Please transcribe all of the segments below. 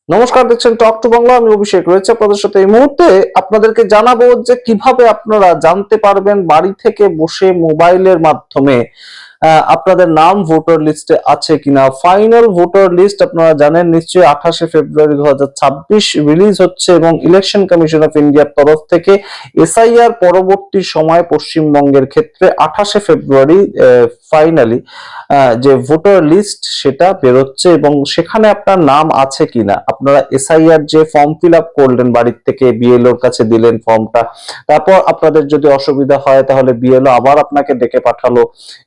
নমস্কার, দেখছেন talk to Bangla. আমি অভিষেক রয়েছে আপনাদের সাথে। এই মুহূর্তে আপনাদেরকে জানাবো যে কিভাবে আপনারা জানতে পারবেন বাড়ি থেকে বসে মোবাইলের মাধ্যমে আপনাদের নাম ভোটার লিস্টে আছে কিনা। ফাইনাল ভোটার লিস্ট আপনারা জানেন নিশ্চয়ই 28শে ফেব্রুয়ারি 2026 রিলিজ হচ্ছে এবং ইলেকশন কমিশন অফ ইন্ডিয়ার তরফ থেকে এসআইআর পরবর্তী সময় পশ্চিমবঙ্গের ক্ষেত্রে 28শে ফেব্রুয়ারি ফাইনালি যে ভোটার লিস্ট সেটা বেরোচ্ছে এবং সেখানে আপনার নাম আছে কিনা। আপনারা এসআইআর যে ফর্ম ফিল আপ করলেন বাড়ির থেকে, বিএলওর কাছে দিলেন ফর্মটা, তারপর আপনাদের যদি অসুবিধা হয় তাহলে বিএলও আবার আপনাকে ডেকে পাঠালো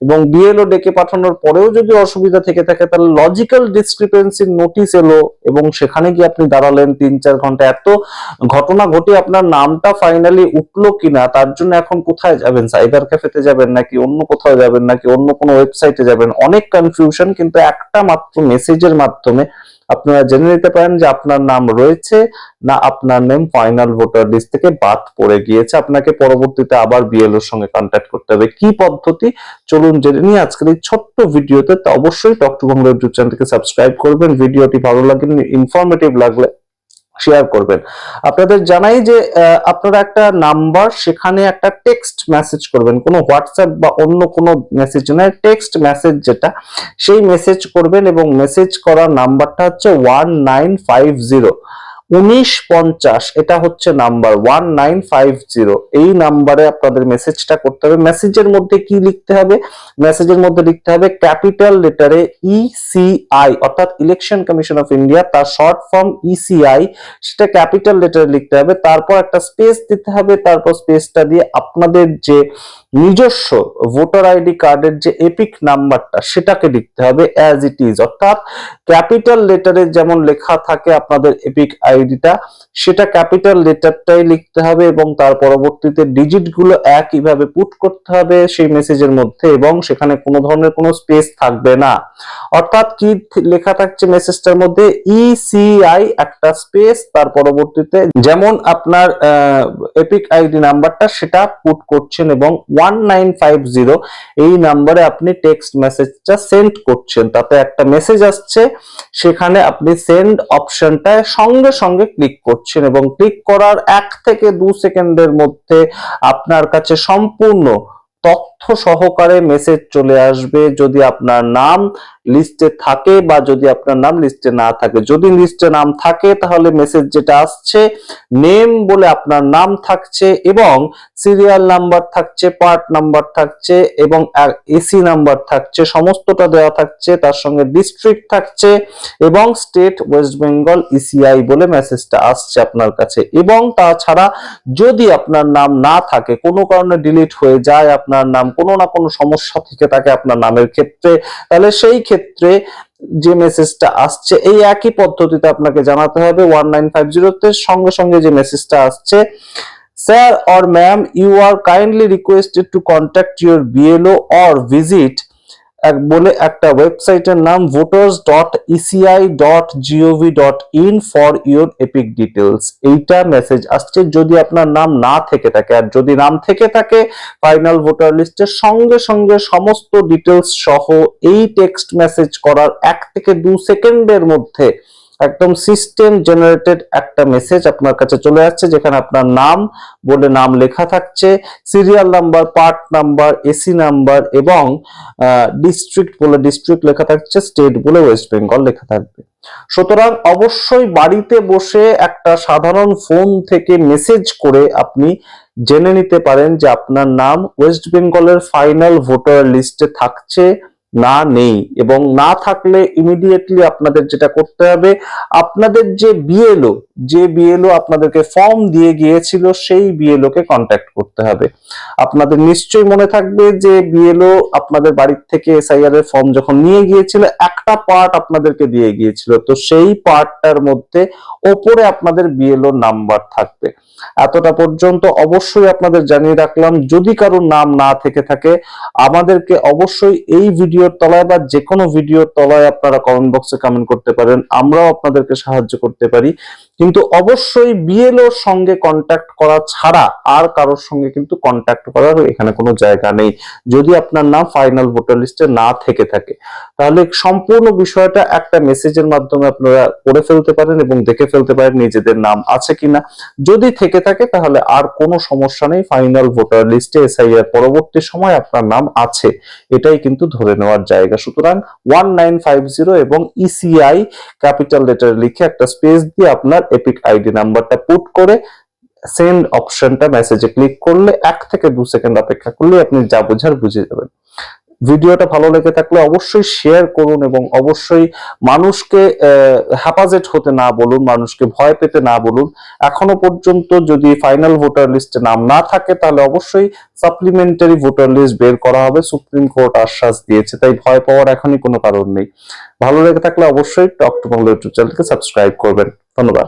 এবং বিএলও ডেকে পাঠানোর পরেও যদি অসুবিধা থেকে থাকে তাহলে লজিক্যাল ডিসক্রিপেন্সির নোটিশ এলো এবং সেখানে গিয়ে আপনি দাঁড়ালেন 3-4 ঘন্টা। এত ঘটনা ঘটে আপনার নামটা ফাইনালি উঠলো কিনা তার জন্য এখন কোথায় যাবেন? সাইবার ক্যাফেতে যাবেন নাকি অন্য কোথাও যাবেন নাকি অন্য কোনো ওয়েবসাইটে যাবেন? অনেক কনফিউশন, কিন্তু একটা মাত্র মেসেজের মাধ্যমে আপনারা জেনে নিতে পারেন যে আপনার নাম রয়েছে না আপনার নাম ফাইনাল ভোটার লিস্ট থেকে বাদ পড়ে গিয়েছে। আপনাকে পরবর্তীতে আবার বিএলওর সঙ্গে কন্ট্যাক্ট করতে হবে। কি পদ্ধতি, চলুন জেনে নিই আজকের এই ছোট্ট ভিডিওতে। তো অবশ্যই টক টু বাংলা ইউটিউব চ্যানেলকে সাবস্ক্রাইব করবেন। ভিডিওটি ভালো লাগলে, ইনফরমেটিভ লাগলে শেয়ার করবেন। আপনাদের জানাই যে আপনারা একটা নাম্বার, সেখানে একটা টেক্সট মেসেজ করবেন, কোনো হোয়াটসঅ্যাপ বা অন্য কোনো মেসেজ নয়, টেক্সট মেসেজ যেটা, সেই মেসেজ করবেন এবং মেসেজ করার নাম্বারটা হচ্ছে 1950 1950। এটা হচ্ছে নাম্বার 1950। এই নাম্বারে আপনাদের মেসেজটা করতে হবে। মেসেজের মধ্যে কি লিখতে হবে? মেসেজের মধ্যে লিখতে হবে ক্যাপিটাল লেটারে ইসিআই, অর্থাৎ ইলেকশন কমিশন অফ ইন্ডিয়া, তার শর্ট ফর্ম ইসিআই, সেটা ক্যাপিটাল লেটারে লিখতে হবে। তারপর একটা স্পেস দিতে হবে, তারপর স্পেসটা দিয়ে আপনাদের যে নিজস্ব ভোটার আইডি কার্ডের যে এপিক নাম্বারটা সেটাকে লিখতে হবে অ্যাজ ইট ইজ, অর্থাৎ ক্যাপিটাল লেটারে যেমন লেখা থাকে আপনাদের এপিক আইডিটা, সেটা ক্যাপিটাল লেটারটাই লিখতে হবে এবং তার পরবর্তীতে ডিজিট গুলো একইভাবে পুট করতে হবে সেই মেসেজের মধ্যে এবং সেখানে কোনো ধরনের কোনো স্পেস থাকবে না। অর্থাৎ কি লেখা থাকছে মেসেজটার মধ্যে? ইসিআই একটা স্পেস, তার পরবর্তীতে যেমন আপনার এপিক আইডি নাম্বারটা সেটা পুট করছেন এবং 1950 এই নাম্বারে আপনি টেক্সট মেসেজটা সেন্ড করছেন। তাতে একটা মেসেজ আসছে, সেখানে আপনি সেন্ড অপশনটায় সঙ্গে সঙ্গে ক্লিক করছেন এবং ক্লিক করার 1 থেকে 2 সেকেন্ডের মধ্যে আপনার কাছে সম্পূর্ণ তথ্য সহকারে মেসেজ চলে আসবে। যদি আপনার নাম লিস্টে থাকে বা যদি আপনার নাম লিস্টে না থাকে। যদি লিস্টে নাম থাকে তাহলে মেসেজ যেটা আসছে, নেম বলে আপনার নাম থাকছে এবং সিরিয়াল নাম্বার থাকছে, পার্ট নাম্বার থাকছে এবং এসি নাম্বার থাকছে, সমস্তটা দেওয়া থাকছে। তার সঙ্গে ডিস্ট্রিক্ট থাকছে এবং স্টেট ওয়েস্ট বেঙ্গল ইসিআই বলে মেসেজটা আসছে আপনার কাছে। এবং তাছাড়া যদি আপনার নাম না থাকে, কোনো কারণে ডিলিট হয়ে যায় আপনার নাম, কোনো না কোনো সমস্যা থেকে থাকে আপনার নামের ক্ষেত্রে, তাহলে সেই ক্ষেত্রে যে মেসেজটা আসছে এই একই পদ্ধতিতে আপনাকে জানাতে হবে। 1950 তে সঙ্গে সঙ্গে যে মেসেজটা আসছে, sir or ma'am, you are kindly requested to contact your BLO or visit বলে একটা ওয়েবসাইটের নাম voters.eci.gov.in for your epic details। এইটা মেসেজ আসছে যদি আপনার নাম না থেকে থাকে। আর যদি নাম থেকে থাকে ফাইনাল ভোটার লিস্টের সঙ্গে সঙ্গে সমস্ত ডিটেলস সহ এই টেক্সট মেসেজ করার 1 থেকে 2 সেকেন্ডের মধ্যে একদম সিস্টেম জেনারেটেড একটা মেসেজ আপনার কাছে চলে আসছে, যেখানে আপনার নাম বলে নাম লেখা থাকছে, serial number, part number, AC number এবং ডিস্ট্রিক্ট বলে ডিস্ট্রিক্ট লেখা থাকছে, স্টেট বলে ওয়েস্ট বেঙ্গল লেখা থাকবে। সুতরাং অবশ্যই বাড়িতে বসে একটা সাধারণ ফোন থেকে মেসেজ করে আপনি জেনে নিতে পারেন যে আপনার নাম ওয়েস্ট বেঙ্গলের ফাইনাল ভোটার লিস্টে থাকছে না নেই। এবং না থাকলে ইমিডিয়েটলি আপনাদের যেটা করতে হবে, আপনাদের যে বিএলও আপনাদেরকে ফর্ম দিয়ে গিয়েছিল সেই বিএলও কে কন্ট্যাক্ট করতে হবে। আপনাদের নিশ্চয়ই মনে থাকবে যে বিএলও আপনাদের বাড়ির থেকে এসআইআর এর ফর্ম যখন নিয়ে গিয়েছিল একটা পার্ট আপনাদেরকে দিয়ে গিয়েছিল, তো সেই পার্টটার মধ্যে ওপরে আপনাদের বিএলও নাম্বার থাকবে। এতটা পর্যন্ত অবশ্যই আপনাদের জানিয়ে রাখলাম। যদি কারোর নাম না থেকে থাকে আমাদেরকে অবশ্যই এই ভিডিও ভিডিওর তলায় বা যে কোনো ভিডিওর তলায় আপনারা কমেন্ট বক্সে কমেন্ট করতে পারেন, আমরাও আপনাদেরকে সাহায্য করতে পারি। কিন্তু অবশ্যই বিএলওর সঙ্গে কন্ট্যাক্ট করা ছাড়া আর কারোর সঙ্গে কিন্তু কন্ট্যাক্ট করার এখানে কোনো জায়গা নেই, যদি আপনার নাম ফাইনাল ভোটার লিস্টে না থেকে থাকে। তাহলে সম্পূর্ণ বিষয়টা একটা মেসেজের মাধ্যমে আপনারা করে ফেলতে পারেন এবং দেখে ফেলতে পারেন নিজেদের নাম আছে কিনা। যদি থেকে থাকে তাহলে আর কোনো সমস্যা নেই, ফাইনাল ভোটার লিস্টে এসআইআর পরবর্তী সময় আপনার নাম আছে, এটাই কিন্তু ধরে নেওয়ার জায়গা। সুতরাং 1950 এবং ইসিআই ক্যাপিটাল লেটার লিখে একটা স্পেস দিয়ে আপনার এপিক আইডি নাম্বারটা পুট করে সেন্ড অপশনটা মেসেজে ক্লিক করলে 1 থেকে 2 সেকেন্ড অপেক্ষা করলে আপনি যা বোঝার বুঝে যাবেন। ভিডিওটা ভালো লেগে থাকলে অবশ্যই শেয়ার করুন এবং অবশ্যই মানুষকে হ্যাপাজেট হতে না বলুন, মানুষকে ভয় পেতে না বলুন। এখনো পর্যন্ত যদি ফাইনাল ভোটার লিস্টে নাম না থাকে তাহলে অবশ্যই সাপ্লিমেন্টারি ভোটার লিস্ট বের করা হবে, সুপ্রিম কোর্ট আশ্বাস দিয়েছে, তাই ভয় পাওয়ার এখনই কোনো কারণ নেই। ভালো লেগে থাকলে অবশ্যই টক টু বাংলা ইউটিউব চ্যানেলকে সাবস্ক্রাইব করবেন। ধন্যবাদ।